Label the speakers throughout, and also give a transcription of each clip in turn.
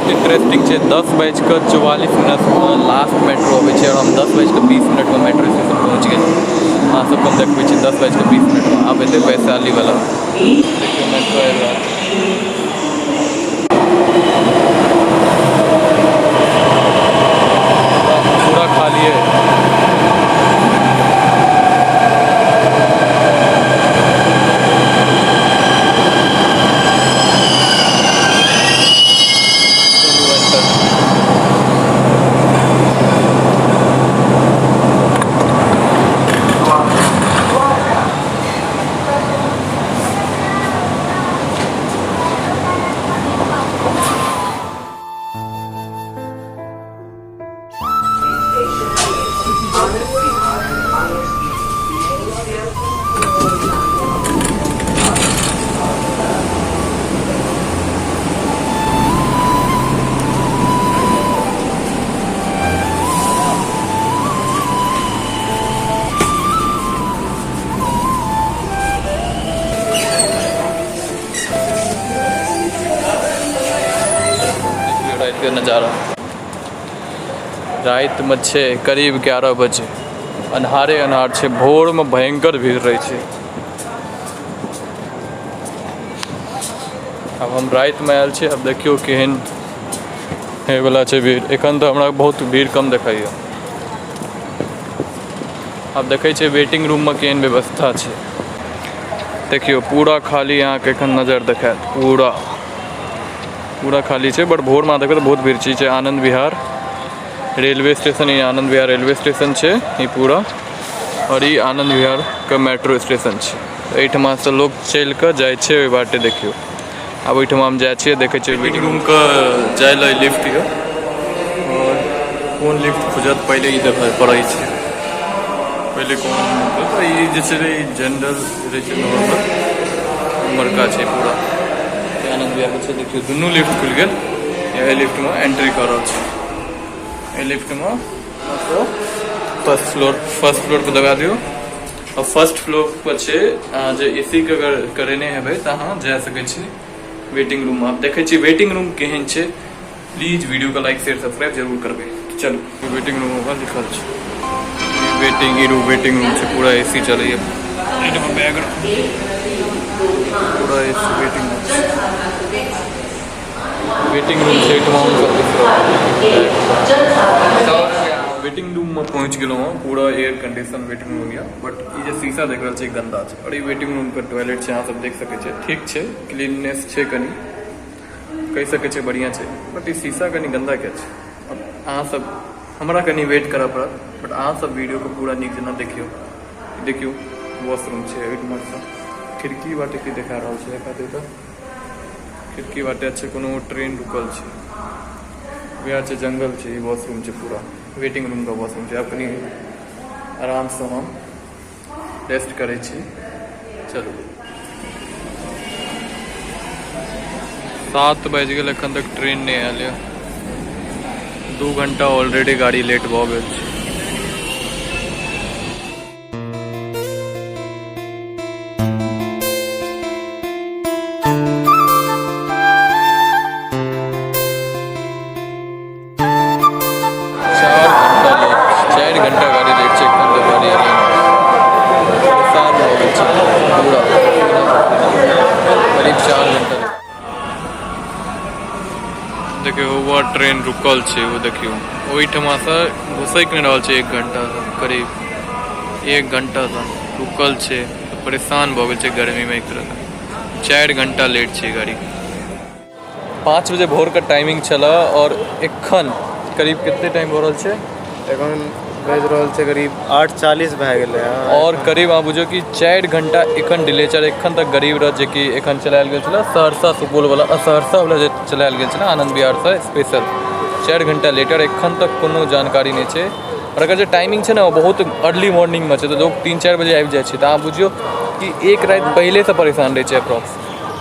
Speaker 1: बहुत इंटरेस्टिंग है। 10:44 last metro अबै छै और हम 10:20 में मेट्रो स्टेशन पहुँच गए। अहाँ सबके हम देखबै छी 10:20 में आब एतै वैशाली वाला। देखियो मेट्रो आबि रहल छै। पूरा खाली है। नज़ारा रात में छे करीब 11 बजे अन्हारे अन्हार छे। भोर में भयंकर भीड़ रही है। अब हम रात में आयल छे। अब देखियो केहन है वाला छे भीड़। एखन तो हमरा बहुत भीड़ कम देखाइए। अब देखे छे वेटिंग रूम में केहन व्यवस्था छे। देखियो पूरा खाली यहाँ के एखन नजर देखात। पूरा खाली है। बट भोर में देखो तो बहुत भीड़ है। आनंद विहार रेलवे स्टेशन, ये आनंद विहार रेलवे स्टेशन है ये पूरा। और ये आनंद विहार का मेट्रो स्टेशन है। एहिठमा से लोग चल कर जाए ओहि बाटे। देखियो अब ओहिठमा हम जाए देखे वेटिंग रूम का जाए ला लिफ्ट है। और कौन लिफ्ट खोजत पहले ही देख पड़े है। पहले कौन ये जनरल नॉर्मल बड़का है पूरा आनंद विहार के। देखियो दुनू लिफ्ट खुल गए। ये लिफ्ट में एंट्री कर रहा है। ये लिफ्ट में फर्स्ट फ्लोर पे लगा दियो। और फर्स्ट फ्लोर पर छे जो एसी के अगर करेने हेबे त अहाँ जा सके छी वेटिंग रूम में। आप देखे छी वेटिंग रूम केहन छे। प्लीज वीडियो को लाइक शेयर सब्सक्राइब जरूर करबे। चलो वेटिंग रूम में लिखल छे वेटिंग रूम से पूरा एसी चले। बैग पूरा एसी वेटिंग रूम से वेटिंग रूम में पहुँच गए। पूरा एयर कंडीशन वेटिंग रूम गया। बट ये शीशा देख रहा है गंदा है। और ये वेटिंग रूम का टॉयलेट है। यहाँ सब देख सके ठीक है। क्लीननेस है कनी कह सके बढ़िया है। बट ये शीशा कनी गंदा क्या है। अब अहाँ सब हमरा कनी वेट करे पड़त। बट अहाँ सब वीडियो को पूरा नीक जना देखियो वॉशरूम है। खिड़की बाटे की देखा रहा है। देखाते तो खिड़की बाटे अच्छे कोनो ट्रेन रुकल है। यहाँ जंगल है। वॉशरूम है पूरा वेटिंग रूम का वॉशरूम है। अपनी आराम से हम रेस्ट करे छी। चलो 7 बज गए। एखन तक ट्रेन नहीं आयल। 2 घंटा ऑलरेडी गाड़ी लेट भ गेल छै। देखियो वो ट्रेन रुकल है। वो देखियो ओहिठमा से घुसक नहीं रहा है। 1 घंटा करीब 1 घंटा से रुकल है। तो परेशान भ गए गर्मी में। एक तरह 4 घंटा लेट है गाड़ी। 5 बजे भोर का टाइमिंग चला। और एखन करीब कितने टाइम हो रहा है।
Speaker 2: एखन बज रहा है करीब 8:40 भए गेलै।
Speaker 1: और करीब आप बुझो कि 4 घंटा एखन डिले चल। एखन तक गरीब रह जे कि एखन चलायल गेल छला सहरसा सुपौल वाला सहरसा वाला जे चलायल गेल छला आनंद विहार से स्पेशल 4 घंटा लेट। और एखन तक कोनो जानकारी नहीं है। और अगर जो टाइमिंग है ना वो बहुत अर्ली मॉर्निंग में है। तो लोग 3-4 बजे आबि जाए। तो आप बुझियो कि एक रात पहले से परेशान रहे हैं अप्रॉक्स।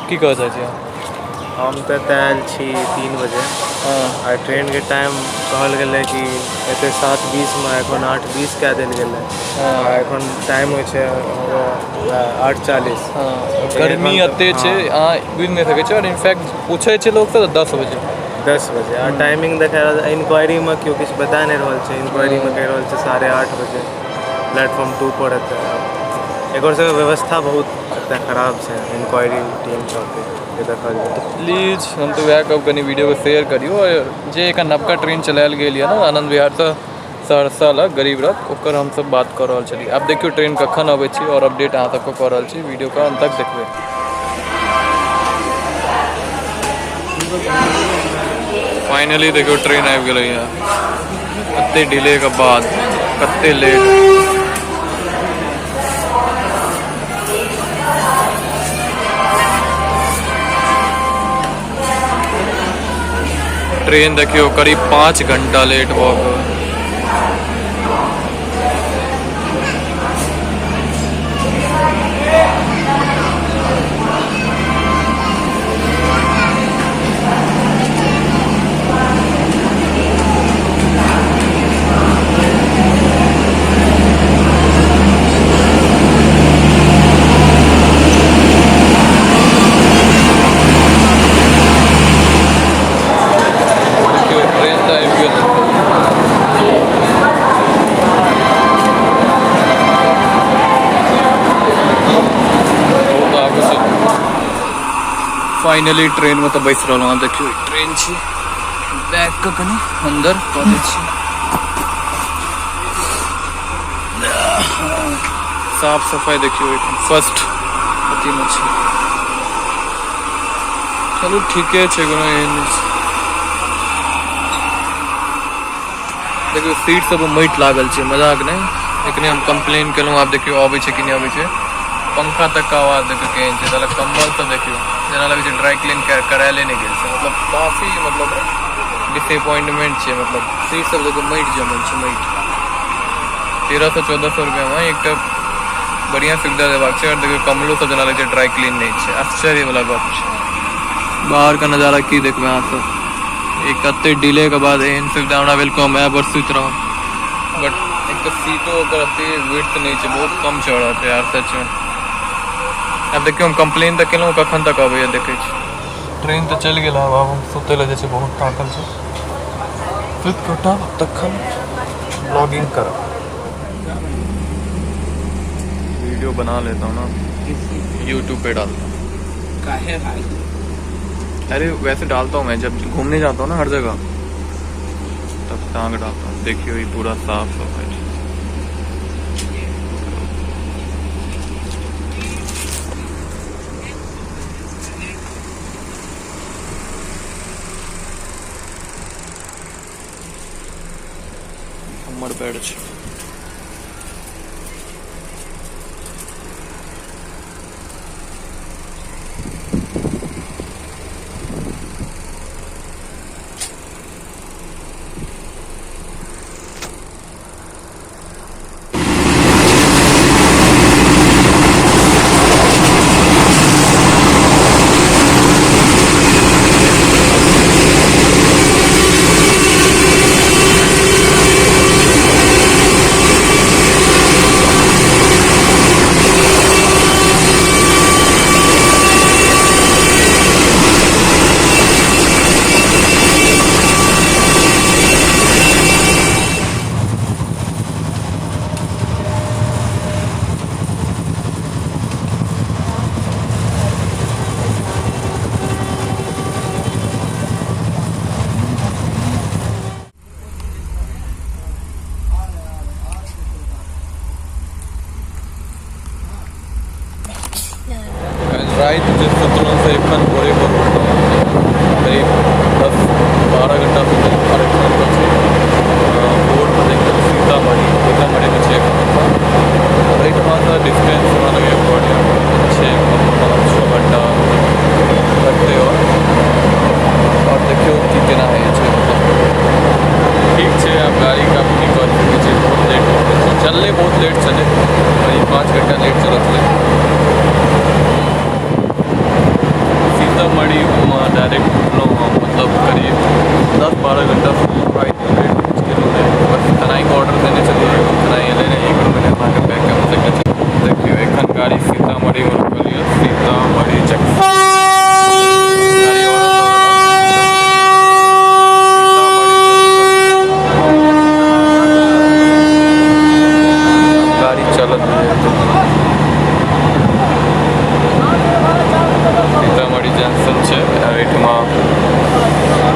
Speaker 1: की कह सके
Speaker 2: हम तो आयल 3 बजे। आ ट्रेन के टाइम कहल गेलै कि एते 7:20 में एखन 8:20 कह देल गेलै। एखन टाइम हो 8:40।
Speaker 1: गर्मी एते छै अहाँ बुझि नहीं सकै छी। और इनफैक्ट पूछे लोग तो 10 बजे
Speaker 2: 10 बजे आ टाइमिंग देखा इंक्वायरी में क्यों किछु बता नहीं रहल छै। इंक्वायरी में कह रहल छै 8:30 बजे प्लेटफॉर्म 2 पर एतै। एक और सबके व्यवस्था बहुत एतऽ खराब छै इंक्वायरी टीम सबके जे देखल जाए।
Speaker 1: प्लीज हम तो वह कब कनी वीडियो को शेयर करियो। और जे एक नवका ट्रेन चलायल गेल है ना आनंद विहार से सहरसा लग गरीब रथ ओकर हम सब बात कर रहल छली। आब देखियो ट्रेन कखन अबै छी और अपडेट अहाँ सबको कऽ रहल छी। वीडियो का अंत तक देखबै। फाइनली देखियो ट्रेन आबि गेलै है। कते डिले के बाद कते लेट। ट्रेन देखियो करीब 5 घंटा लेट भऽ गेल। फाइनली ट्रेन में तो बैस रहा हूँ। देखियो ट्रेन छी बैग का कनी अंदर कॉलेज छी। साफ सफाई देखियो फर्स्ट अथी में छी। चलो ठीके छै कोनो एहन देखियो सीट सब मैट लागल छै मजाक नहीं। एखने हम कंप्लेन केलहुँ आब देखियो अबै छै कि नहीं अबै छै। पंखा तक का आवाज देखियो केहन छै। साला कम्बल सब देखियो जेना लगे छै ड्राई क्लीन करायले नहीं गेल छै। मतलब काफी मतलब डिसअपॉइंटमेंट छै। मतलब सीट सब देखियो मैट जमल छै मैट। 1300-1400 रुपया में एकटा बढ़िया सुविधा देबाक छै। और देखियो कम्बलो सब जेना लगे छै ड्राई क्लीन नहीं छै। आश्चर्य वाला बात छै। बाहर का नज़ारा की देखबे अहाँ सब। एक कते डिले के बाद एहन सुविधा हमरा भेल कम ऐप पर सुति रहूँ। बट एक तो सीटो ओकर अते विड्थ नहीं छै बहुत कम चौड़ा छै यार सच में। अब देखियो हम कंप्लेन तक केलहुँ कखन तक अबैया देखै छी। ट्रेन तो चलि गेल आब हम सुतै लए जाइ छी बहुत थाकल छै। सुति कऽ उठब तखन ब्लॉगिंग करब। वीडियो बना लेता हूँ ना यूट्यूब पे डालता हूँ।
Speaker 2: काहे भाई?
Speaker 1: अरे वैसे डालता हूँ मैं जब घूमने जाता हूँ ना हर जगह तब टांग डालता हूँ। देखियो ये पूरा साफ सफाई। हमर बेड छै।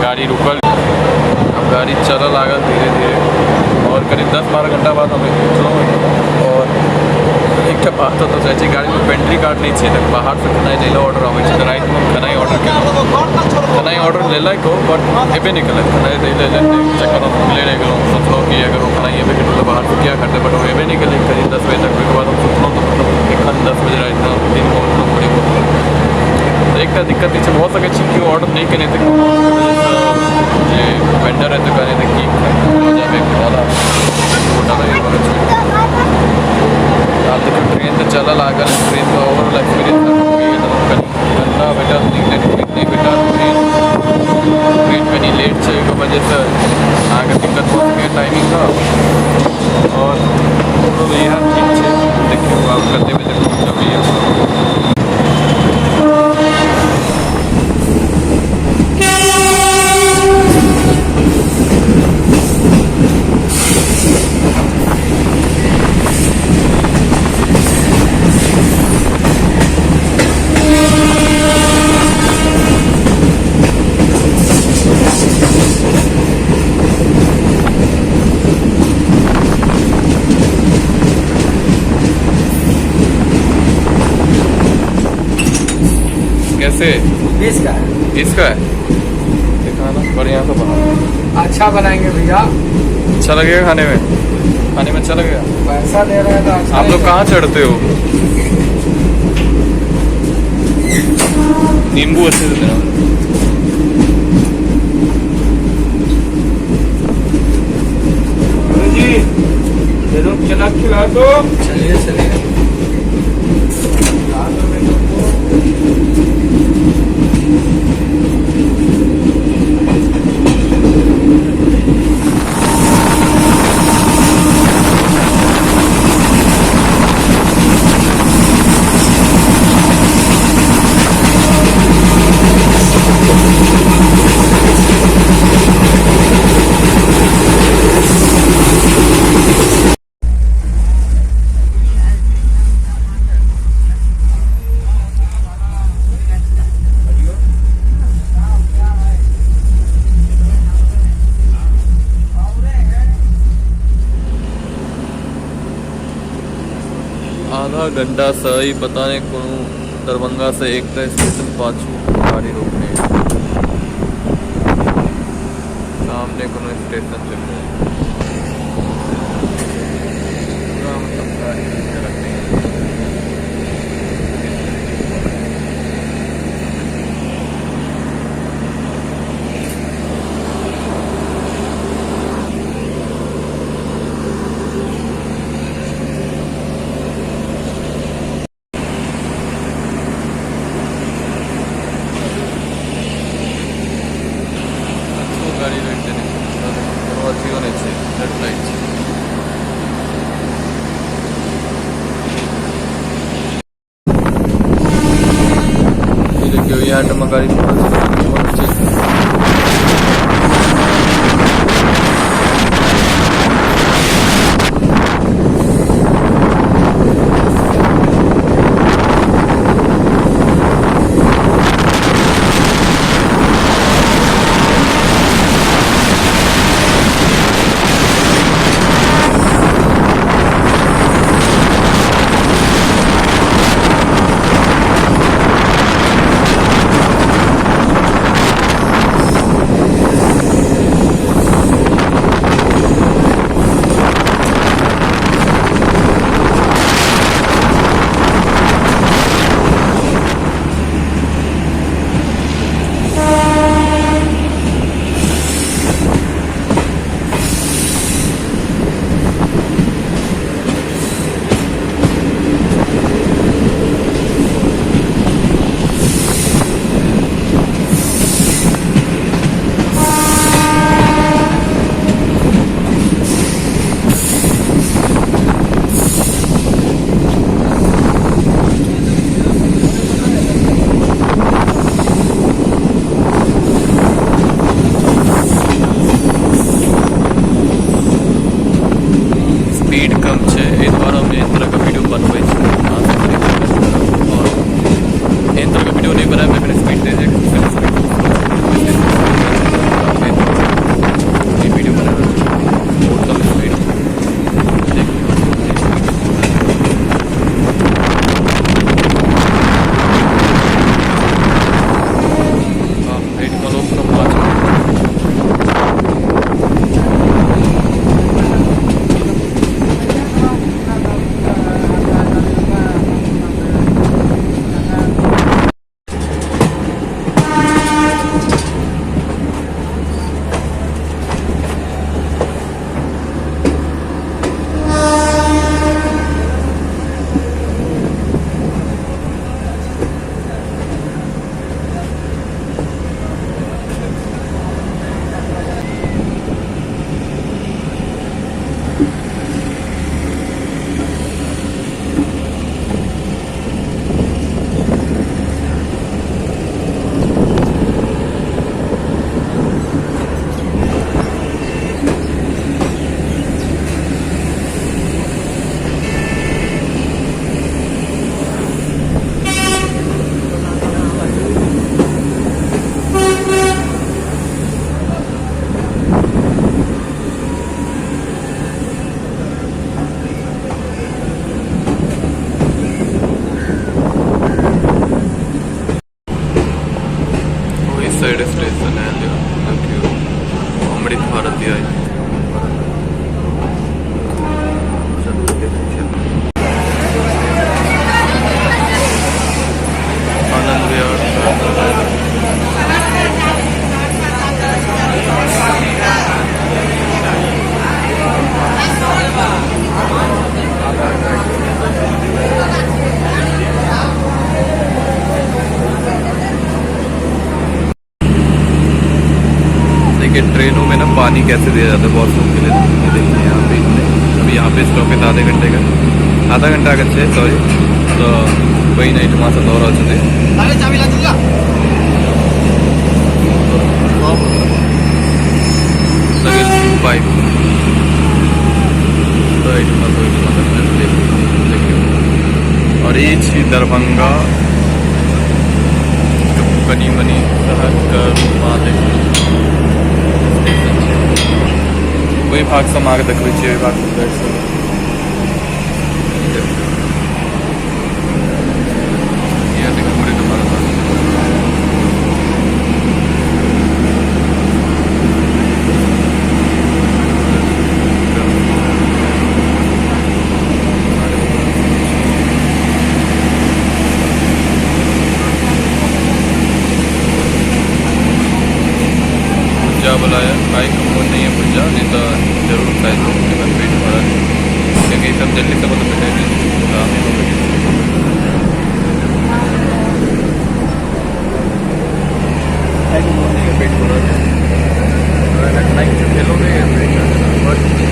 Speaker 1: गाड़ी रुकल, अब गाड़ी चल लागल धीरे धीरे और करीब 10-12 घंटा बाद हमें पहुँचलहुँ। और एक बात तो चाची गाड़ी में पेंट्री कार्ड नहीं छे, तक बाहर से खाना ले ऑर्डर आवे छे, रात में खाना ऑर्डर केलहुँ, खाना ऑर्डर लेलक हो बट एबे नहीं केलक, खाना ले चक्कर ले रह गेलहुँ। सोचलहुँ कि अगर वो खाना एबे केलहुँ तो बाहर से क्या करते, बट वो एबे नहीं केलक। करीब 10 बजे तक के बाद हम सोचलहुँ तो मतलब एखन 10 बजे रात में दिन में उठलहुँ थोड़ी बहुत। तो एक दिक्कत ई भऽ सकै छै कि ऑर्डर नहीं केने थे जे वेंडर है तो कहने थे कि जाबे वाला होटल है। आप देखो ट्रेन तो चल लागल, ट्रेन का ओवरऑल एक्सपीरियंस गंदा बेटा नहीं बेटा ट्रेन में नहीं लेट से एक वजह से आगे दिक्कत हो सके टाइमिंग का। और तो यह ठीक है, देखिए आप करते हुए देखो जब ये कैसे
Speaker 3: 20 का है।
Speaker 1: इसका है दिखाना बढ़िया सा बना,
Speaker 3: अच्छा बनाएंगे भैया,
Speaker 1: अच्छा लगेगा खाने में अच्छा लगेगा।
Speaker 3: पैसा दे रहे हैं तो अच्छा
Speaker 1: आप लोग
Speaker 3: ही
Speaker 1: कहाँ चढ़ते हो? नींबू अच्छे से देना।
Speaker 3: जी ये लोग चना खिला दो। चलिए चलिए
Speaker 1: आधा घंटा सही पता नहीं को दरभंगा से एक स्टेशन पाछू गाड़ी रोकने सामने को स्टेशन चल रहे मतलब गाड़ी रखने गाड़ी रोक देने अच्छी स्टेशन है देखियो अमृत भारती आई आनंद विहार देखिए ट्रेनों में ना पानी कैसे दिया जाता है वॉशरूम के लिए। ये देखिए यहाँ पे अभी यहाँ पे स्टॉप है आधे घंटे का आधा घंटा आगे सॉरी तो वही नहीं मास दौर अच्छे पाइप तो देखिए और ये छी दरभंगा कनी मनी शहर का वही भाग से हम आगे देखबै छियै ओहि भाग से ये देखो अमृत भारत बुलाया खाई कम नहीं है भुजा नहीं तो जरूर खाए तो पेट भरा क्योंकि सब जल्दी से मतलब काम ही पेट भरा खेलोगे बस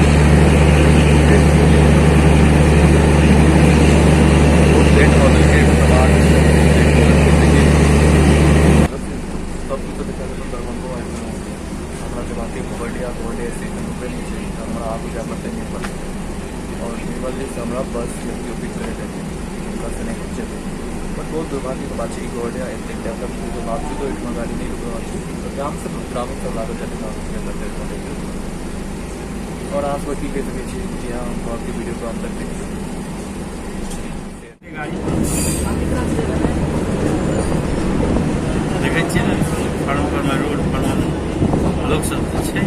Speaker 1: बट बहुत दुर्भाग्य की बात है गोडिया डेवलप बावजूद इतना गाड़ी नहीं रुकना ग्राम से ग्रामीण सब लागत और आप की कह सके जी हाँ आपकी वीडियो को हम तक
Speaker 4: देखै छियै ने फार्म पर में रोड पर लोग सब छै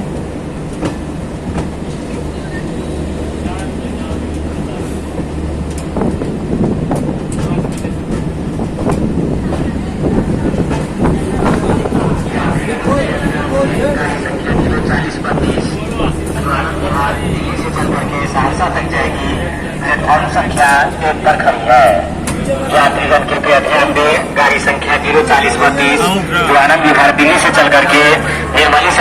Speaker 5: संख्या 1 पर खड़ी है। यात्रीगण कृपया ध्यान दें गाड़ी संख्या 04032 जो आनंद विहार दिल्ली से चल करके निर्मली